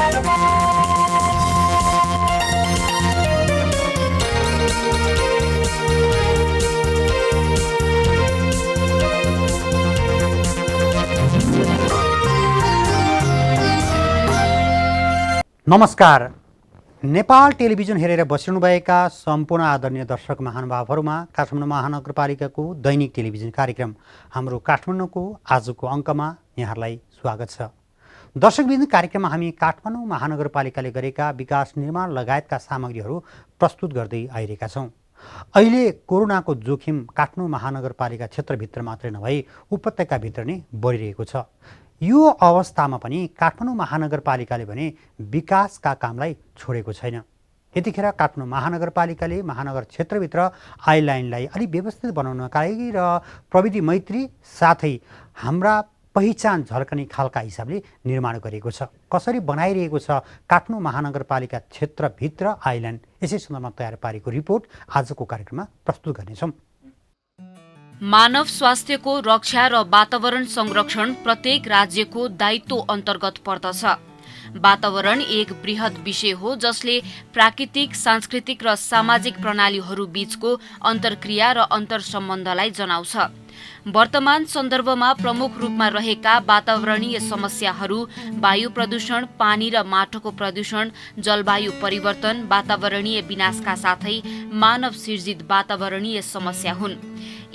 नमस्कार। नेपाल टेलिभिजन हेरेर बसिरहनुभएका सम्पूर्ण आदरणीय दर्शक महानुभावहरूमा काठमाडौँ महानगरपालिकाको दैनिक टेलिभिजन कार्यक्रम हाम्रो काठमाडौँको आजको अङ्कमा यहाँहरूलाई स्वागत छ। दर्शकवृन्द, कार्यक्रममा हामी काठमाडौँ महानगरपालिकाले गरेका विकास निर्माण लगायतका सामग्रीहरू प्रस्तुत गर्दै आइरहेका छौँ। अहिले कोरोनाको जोखिम काठमाडौँ महानगरपालिका क्षेत्रभित्र मात्रै नभई उपत्यकाभित्र नै बढिरहेको छ। यो अवस्थामा पनि काठमाडौँ महानगरपालिकाले भने विकासका कामलाई छोडेको छैन। यतिखेर काठमाडौँ महानगरपालिकाले महानगर क्षेत्रभित्र आइलाइनलाई अलि व्यवस्थित बनाउनका लागि र प्रविधि मैत्री साथै हाम्रा पहिचान झल्कने खालका हिसाबले निर्माण गरेको छ। कसरी बनाइरहेको छ काठमाडौँ महानगरपालिका क्षेत्रभित्र आइलाइन, यसै सन्दर्भमा तयार पारेको रिपोर्ट आजको कार्यक्रममा प्रस्तुत गर्नेछौँ। मानव स्वास्थ्यको रक्षा र वातावरण संरक्षण प्रत्येक राज्यको दायित्व अन्तर्गत पर्दछ। वातावरण एक बृहत विषय हो जसले प्राकृतिक, सांस्कृतिक र सामाजिक प्रणालीहरू बीचको अन्तर्क्रिया र अन्तर्सम्बन्धलाई जनाउँछ। वर्तमान सन्दर्भमा प्रमुख रूपमा रहेका वातावरणीय समस्याहरू वायु प्रदूषण, पानी र माटोको प्रदूषण, जलवायु परिवर्तन, वातावरणीय विनाशका साथै मानव सिर्जित वातावरणीय समस्या हुन्।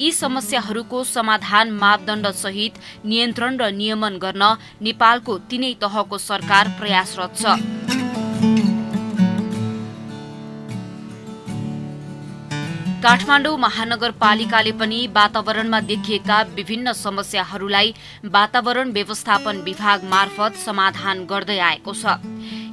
यी समस्याहरूको समाधान मापदण्ड सहित नियन्त्रण र नियमन गर्न नेपालको तीनै तहको सरकार प्रयासरत छ। काठमाडौँ महानगरपालिकाले पनि वातावरणमा देखिएका विभिन्न समस्याहरूलाई वातावरण व्यवस्थापन विभाग मार्फत समाधान गर्दै आएको छ।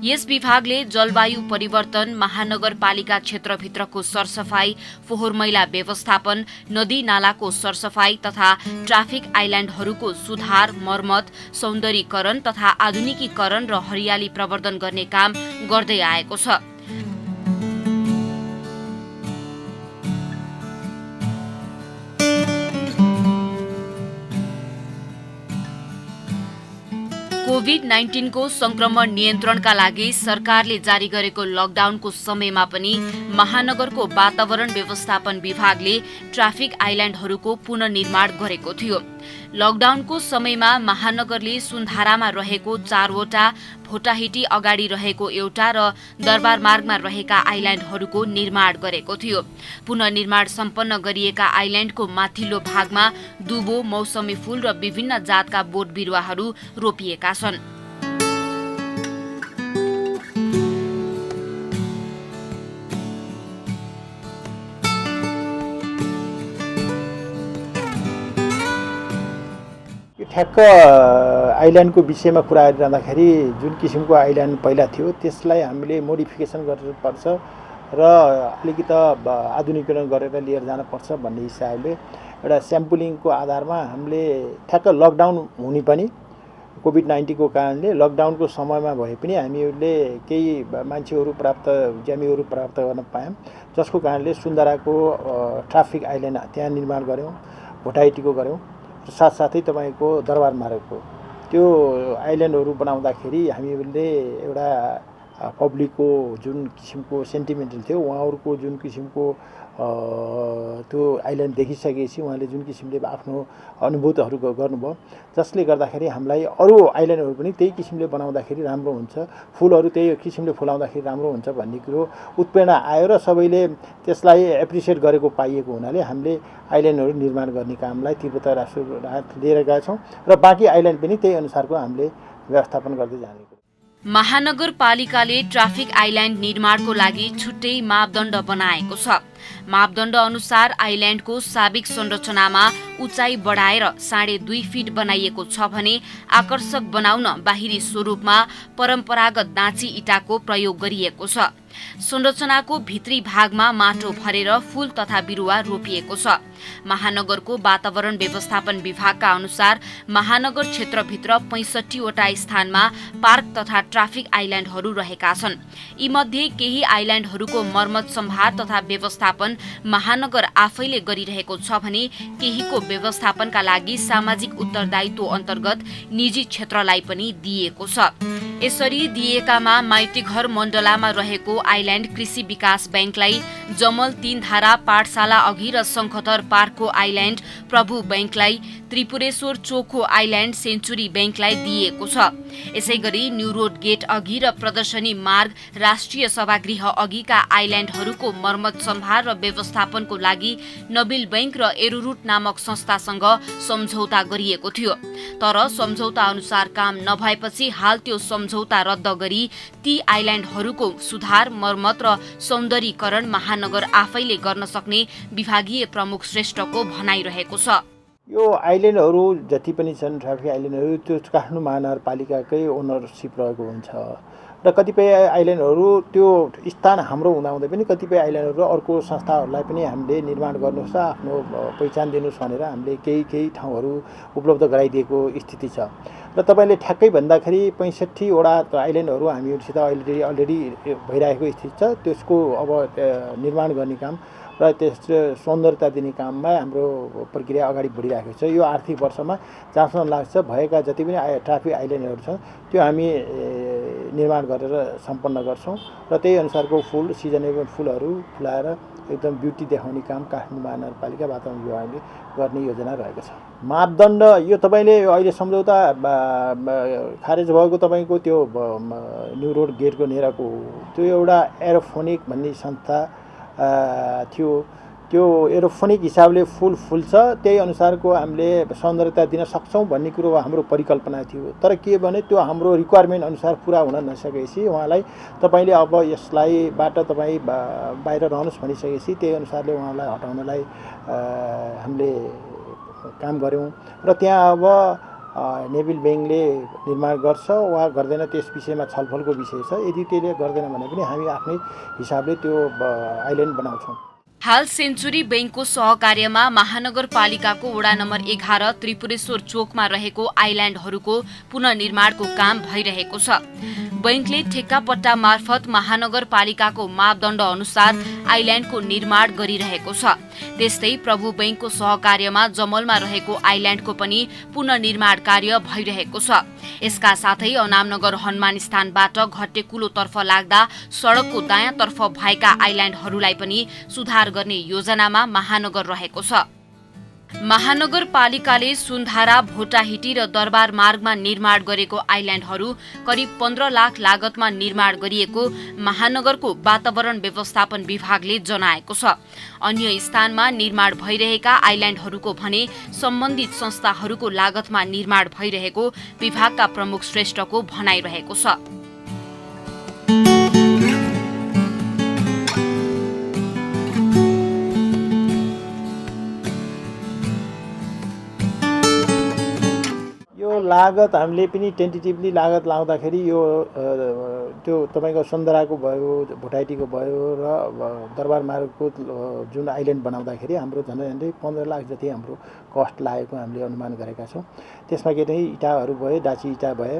यस विभागले जलवायु परिवर्तन, महानगरपालिका क्षेत्रभित्रको सरसफाई, फोहोर मैला व्यवस्थापन, नदी नालाको सरसफाई तथा ट्राफिक आइल्यान्डहरूको सुधार, मर्मत, सौन्दर्यीकरण तथा आधुनिकीकरण र हरियाली प्रवर्धन गर्ने काम गर्दै आएको छ। कोभिड-19 को संक्रमण नियन्त्रणका लागि सरकारले जारी गरेको लकडाउनको समयमा पनि महानगरको वातावरण व्यवस्थापन विभागले ट्राफिक आइल्यान्डहरूको पुनर्निर्माण गरेको थियो। लकडाउनको समयमा महानगरले सुन्धारामा रहेको 4वटा, भोटाहिटी अगाडि रहेको एउटा र दरबार मार्गमा रहेका आइल्यान्डहरूको निर्माण गरेको थियो। पुनर्निर्माण सम्पन्न गरिएका आइल्यान्डको माथिल्लो भागमा दुबो, मौसमी फूल र विभिन्न जातका बोट बिरुवाहरू रोपिएका छन्। ठ्याक्क आइल्यान्डको विषयमा कुरा गरिरहँदाखेरि जुन किसिमको आइल्यान्ड पहिला थियो त्यसलाई हामीले मोडिफिकेसन गर्नुपर्छ र अलिकति आधुनिकीकरण गरेर लिएर जानुपर्छ भन्ने हिसाबले एउटा स्याम्पलिङको आधारमा हामीले ठ्याक्क लकडाउन हुने पनि कोभिड-19 को कारणले लकडाउनको समयमा भए पनि हामीहरूले केही मान्छेहरू प्राप्त, ज्यामीहरू प्राप्त गर्न पायौँ, जसको कारणले सुन्धाराको ट्राफिक आइल्यान्ड त्यहाँ निर्माण गऱ्यौँ, भोटाइटीको गऱ्यौँ, साथसाथै तपाईँको दरबार मार्गको त्यो आइल्यान्डहरू बनाउँदाखेरि हामीले एउटा पब्लिकको जुन किसिमको सेन्टिमेन्टल थियो, उहाँहरूको जुन किसिमको त्यो आइल्यान्ड देखिसकेपछि उहाँले जुन किसिमले आफ्नो अनुभूतिहरू गर्नुभयो, जसले गर्दाखेरि हामीलाई अरू आइल्यान्डहरू पनि त्यही किसिमले बनाउँदाखेरि राम्रो हुन्छ, फुलहरू त्यही किसिमले फुलाउँदाखेरि राम्रो हुन्छ भन्ने कुरो उत्प्रेरणा आयो र सबैले त्यसलाई एप्रिसिएट गरेको पाइएको हुनाले हामीले आइल्यान्डहरू निर्माण गर्ने कामलाई तीव्रता लिएर गएका छौँ र बाँकी आइल्यान्ड पनि त्यही अनुसारको हामीले व्यवस्थापन गर्दै जाने। महानगरपालिकाले ट्राफिक आइल्यान्ड निर्माणको लागि छुट्टै मापदण्ड बनाएको छ। मापदण्ड अनुसार आइल्यान्डको साबिक संरचनामा उचाइ बढाएर 2.5 फिट बनाइएको छ भने आकर्षक बनाउन बाहिरी स्वरूपमा परम्परागत दाँची इँटाको प्रयोग गरिएको छ। संरचनाको भित्री भागमा माटो भरेर फूल तथा बिरुवा रोपिएको छ। महानगरको वातावरण व्यवस्थापन विभागका अनुसार महानगर क्षेत्रभित्र 65 वटा स्थानमा पार्क तथा ट्राफिक आइल्यान्डहरू रहेका छन्। यीमध्ये केही आइल्यान्डहरूको मर्मत सम्भार तथा व्यवस्थापन महानगर आफैले गरिरहेको छ भने केहीको व्यवस्थापनका लागि सामाजिक उत्तरदायित्व अन्तर्गत निजी क्षेत्रलाई पनि दिएको छ। यसरी दिएकामा माइतीघर मण्डलामा रहेको आइल्यान्ड कृषि विकास बैंकलाई, जमल 3 धारा पाठशाला अघि र शङ्खधर पार्कको आइल्यान्ड प्रभु बैंकलाई, त्रिपुरेश्वर चोकको आइल्यान्ड सेन्चुरी बैंकलाई दिएको छ। यसैगरी न्यू रोड गेट अघि र प्रदर्शनी मार्ग राष्ट्रिय सभागृह अघिका आइल्यान्डहरूको मर्मत सम्भार र व्यवस्थापनको लागि नबिल बैंक र एरुरुट नामक संस्थासँग सम्झौता गरिएको थियो। तर सम्झौता अनुसार काम नभएपछि हाल त्यो सम्झौता रद्द गरी ती आइल्यान्डहरूको सुधार, मर्मत र सौन्दर्यीकरण महानगर आफैले गर्न सक्ने विभागीय प्रमुख श्रेष्ठको भनाइरहेको छ। यो आइल्यान्डहरू जति पनि छन् ट्राफिक आइल्यान्डहरू त्यो काठमाडौँ महानगरपालिकाकै ओनरसिप रहेको हुन्छ र कतिपय आइल्यान्डहरू त्यो स्थान हाम्रो हुँदाहुँदै पनि कतिपय आइल्यान्डहरू अर्को संस्थाहरूलाई पनि हामीले निर्माण गर्नुहोस् र आफ्नो पहिचान दिनुहोस् भनेर हामीले केही ठाउँहरू उपलब्ध गराइदिएको स्थिति छ। र तपाईँले ठ्याक्कै भन्दाखेरि 65 वटा आइल्यान्डहरू हामीहरूसित अलरेडी भइरहेको स्थिति छ। त्यसको अब निर्माण गर्ने काम र त्यस सौन्दर्यता दिने काममा हाम्रो प्रक्रिया अगाडि बढिरहेको छ। यो आर्थिक वर्षमा जहाँसम्म लाग्छ भएका जति पनि ट्राफिक आइल्यान्डहरू छन् त्यो हामी निर्माण गरेर सम्पन्न गर्छौँ र त्यही अनुसारको फुल सिजनेबल फुलहरू फुलाएर एकदम ब्युटी देखाउने काम काठमाडौँ महानगरपालिका वातावरण विभागले गर्ने योजना रहेको छ। मापदण्ड यो तपाईँले अहिले सम्झौता खारेज भएको तपाईँको त्यो न्यू रोड गेटको नेरको त्यो एउटा एरोफोनिक भन्ने संस्था थियो। त्यो एरोफोनिक हिसाबले फुल फुल्छ, त्यही अनुसारको हामीले सौन्दर्यता दिन सक्छौँ भन्ने कुरो हाम्रो परिकल्पना थियो। तर के भने त्यो हाम्रो रिक्वायरमेन्ट अनुसार पुरा हुन नसकेपछि उहाँलाई तपाईँले अब यसलाईबाट तपाईँ बाहिर रहनुहोस् भनिसकेपछि त्यही अनुसारले उहाँलाई हटाउनलाई हामीले काम गऱ्यौँ र त्यहाँ अब नेभिल बैंकले निर्माण गर्छ वा गर्दैन त्यस विषयमा छलफलको विषय छ। यदि त्यसले गर्दैन भने पनि हामी आफ्नै हिसाबले त्यो आइल्यान्ड बनाउँछौँ। हाल सेन्चुरी बैंकको सहकार्यमा महानगरपालिकाको वडा नम्बर 11 त्रिपुरेश्वर चोकमा रहेको आइल्यान्डहरूको पुनर्निर्माणको काम भइरहेको छ। बैंकले ठेक्कापट्टा मार्फत महानगरपालिकाको मापदण्ड अनुसार आइल्यान्डको निर्माण गरिरहेको छ। त्यस्तै प्रभु बैंकको सहकार्यमा जमलमा रहेको आइल्यान्डको पनि पुनर्निर्माण कार्य भइरहेको छ। यसका साथै अनामनगर हनुमान स्थानबाट घट्टेकुलोतर्फ लाग्दा सडकको दायाँतर्फ भएका आइल्यान्डहरूलाई पनि सुधार गर्ने योजनामा महानगर रहेको छ। महानगरपालिकाले सुन्धारा, भोटाहिटी र दरबार मार्गमा निर्माण गरेको आइल्यान्डहरू करिब 15 लाख लागतमा निर्माण गरिएको महानगरको वातावरण व्यवस्थापन विभागले जनाएको छ। अन्य स्थानमा निर्माण भइरहेका आइल्यान्डहरूको भने सम्बन्धित संस्थाहरूको लागतमा निर्माण भइरहेको विभागका प्रमुख श्रेष्ठको भनाइरहेको छ। लागत हामीले पनि टेन्टेटिभली लागत लाउँदाखेरि यो त्यो तपाईँको सुन्दराको भयो, भोटाइटीको भयो र दरबार मार्गको जुन आइल्यान्ड बनाउँदाखेरि हाम्रो झन्डै 15 लाख जति हाम्रो कस्ट लागेको हामीले अनुमान गरेका छौँ। त्यसमा के चाहिँ इँटाहरू भए, डाँची इँटा भए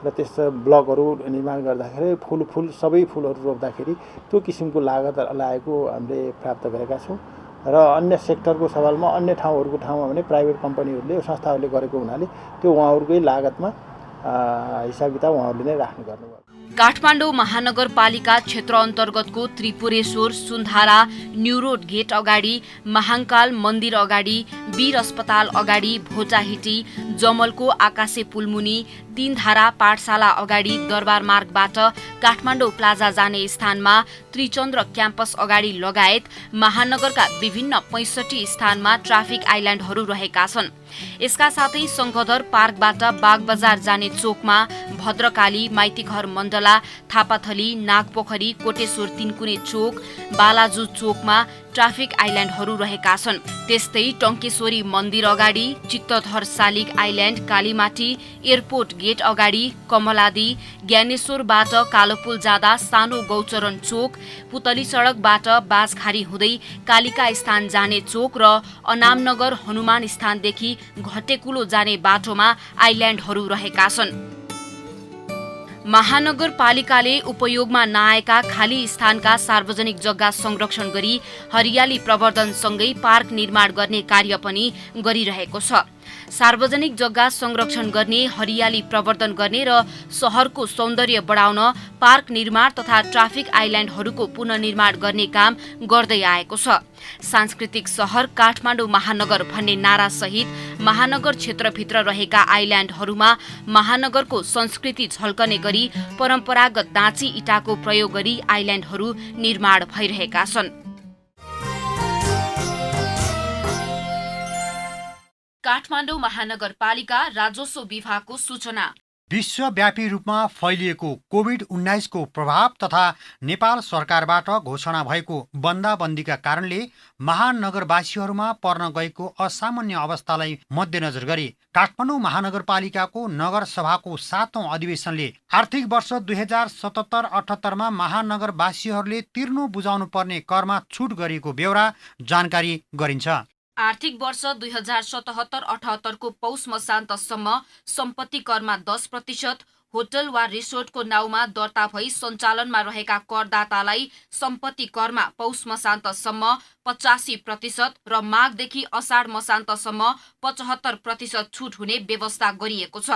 र त्यस ब्लकहरू निर्माण गर्दाखेरि फुल सबै फुलहरू रोप्दाखेरि त्यो किसिमको लागत लागेको हामीले प्राप्त गरेका छौँ। र अन्य सेक्टरको सवालमा अन्य ठाउँहरूको ठाउँमा भने प्राइभेट कम्पनीहरूले संस्थाहरूले गरेको हुनाले त्यो उहाँहरूकै लागतमा हिसाब किताब उहाँहरूले नै राख्ने गर्नुभयो। काठमाडौँ महानगरपालिका क्षेत्र अन्तर्गतको त्रिपुरेश्वर, सुन्धारा, न्यू रोड गेट अगाडि, महाङ्काल मन्दिर अगाडि, वीर अस्पताल अगाडि, भोटाहिटी, जमलको आकाशे पुलमुनि, 3 धारा पाठशाला अगाडि, दरबार मार्गबाट काठमाडौँ प्लाजा जाने स्थानमा, त्रिचन्द्र क्याम्पस अगाडि लगायत महानगरका विभिन्न 65 स्थानमा ट्राफिक आइल्यान्डहरू रहेका छन्। यसका साथै शङ्खधर पार्कबाट बागबजार जाने चोकमा, भद्रकाली, माइतीघर मण्डला, थापाथली, नागपोखरी, कोटेश्वर तिनकुने चोक, बालाजु चोकमा ट्राफिक आइल्यान्डहरू रहेका छन्। त्यस्तै टङ्केश्वरी मन्दिर अगाडि, Chittadhar शालिग island, Kalimati, airport get अगाडि, कमलादी, ज्ञानेश्वरबाट कालोपुल जाँदा सानो गौचरण चोक, पुतली सडकबाट बाजखारी हुँदै कालिका स्थान जाने चोक र अनामनगर हनुमान स्थानदेखि घट्टेकुलो जाने बाटोमा आइल्यान्डहरू रहेका छन्। महानगरपालिकाले उपयोगमा नआएका खाली स्थानका सार्वजनिक जग्गा संरक्षण गरी हरियाली प्रवर्धनसँगै पार्क निर्माण गर्ने कार्य पनि गरिरहेको छ। सार्वजनिक जग्गा संरक्षण गर्ने, हरियाली प्रवर्धन गर्ने र शहरको सौन्दर्य बढाउन पार्क निर्माण तथा ट्राफिक आइल्यान्डहरूको पुनर्निर्माण गर्ने काम गर्दै आएको छ। सांस्कृतिक शहर काठमाडौँ महानगर भन्ने नारा सहित महानगर क्षेत्रभित्र रहेका आइल्यान्डहरूमा महानगरको संस्कृति झल्कने गरी परम्परागत दाँची इँटाको प्रयोग गरी आइल्यान्डहरू निर्माण भइरहेका छन्। काठमाडौँ महानगरपालिका राजस्व विभागको सूचना। विश्वव्यापी रूपमा फैलिएको कोभिड-19 को प्रभाव तथा नेपाल सरकारबाट घोषणा भएको बन्दाबन्दीका कारणले महानगरवासीहरूमा पर्न गएको असामान्य अवस्थालाई मध्यनजर गरी काठमाडौँ महानगरपालिकाको नगरसभाको 7औं अधिवेशनले आर्थिक वर्ष 2077-78 महानगरवासीहरूले तिर्नु बुझाउनु पर्ने करमा छुट गरिएको बेहोरा जानकारी गरिन्छ। आर्थिक वर्ष 2077-78 को पौष मसान्तसम्म सम्पत्ति करमा 10%, होटल वा रिसोर्टको नाउँमा दर्ता भई सञ्चालनमा रहेका करदातालाई सम्पत्ति करमा पौष मसान्तसम्म 85% र माघदेखि असाढ मसान्तसम्म 75% छुट हुने व्यवस्था गरिएको छ।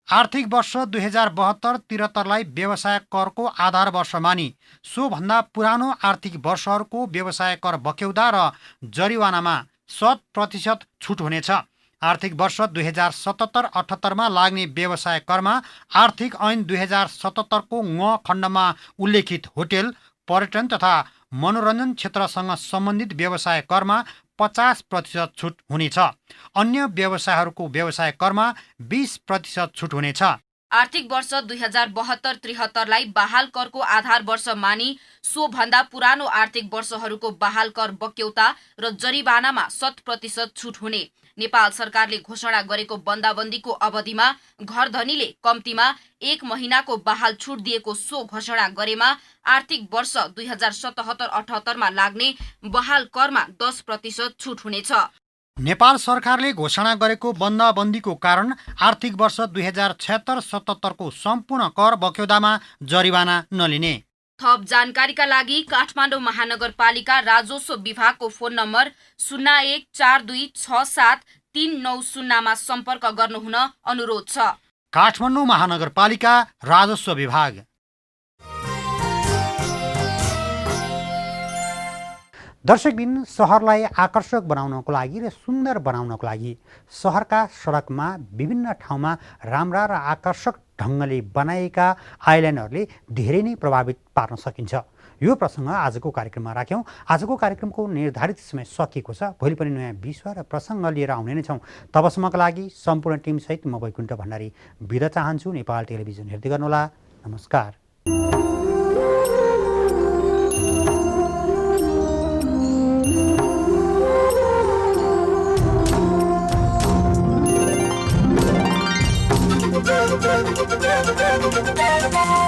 आर्थिक वर्ष 2072-73लाई व्यवसाय करको आधार वर्ष मानी सोभन्दा पुरानो आर्थिक वर्षहरूको व्यवसाय कर बक्यौदा र जरिवानामा 100% छुट हुनेछ। आर्थिक वर्ष 2077-78 लाग्ने व्यवसाय करमा आर्थिक ऐन 2077 को ङ खण्डमा उल्लेखित होटेल, पर्यटन तथा मनोरञ्जन क्षेत्रसँग सम्बन्धित व्यवसाय करमा 50% छुट हुनेछ। अन्य व्यवसायहरूको व्यवसाय करमा 20% छुट हुनेछ। आर्थिक वर्ष 2072-73लाई बहाल करको आधार वर्ष मानी सोभन्दा पुरानो आर्थिक वर्षहरूको बहाल कर बक्यौता र जरिवानामा 100% छुट हुने। नेपाल सरकारले घोषणा गरेको बन्दाबन्दीको अवधिमा घरधनीले कम्तीमा 1 महिनाको बहाल छुट दिएको सो घोषणा गरेमा आर्थिक वर्ष 2077-78 लाग्ने बहाल करमा 10% छुट हुनेछ। नेपाल सरकारले घोषणा गरेको बन्दाबन्दीको कारण आर्थिक वर्ष 2076-77 को सम्पूर्ण कर बक्यौदामा जरिवाना नलिने। थप जानकारीका लागि काठमाडौँ महानगरपालिका राजस्व विभागको फोन नम्बर 0142673990 मा सम्पर्क गर्नुहुन अनुरोध छ। काठमाडौँ महानगरपालिका राजस्व विभाग। दर्शकबिन, सहरलाई आकर्षक बनाउनको लागि र सुन्दर बनाउनको लागि सहरका सडकमा विभिन्न ठाउँमा राम्रा र आकर्षक ढङ्गले बनाएका आइल्यान्डहरूले धेरै नै प्रभावित पार्न सकिन्छ। यो प्रसङ्ग आजको कार्यक्रममा राख्यौँ। आजको कार्यक्रमको निर्धारित समय सकिएको छ। भोलि पनि नयाँ विषय र प्रसङ्ग लिएर आउने नै छौँ। तबसम्मका लागि सम्पूर्ण टिमसहित म वैकुण्ठ भण्डारी बिदा चाहन्छु। नेपाल टेलिभिजन हेर्दै गर्नुहोला। नमस्कार। Thank you.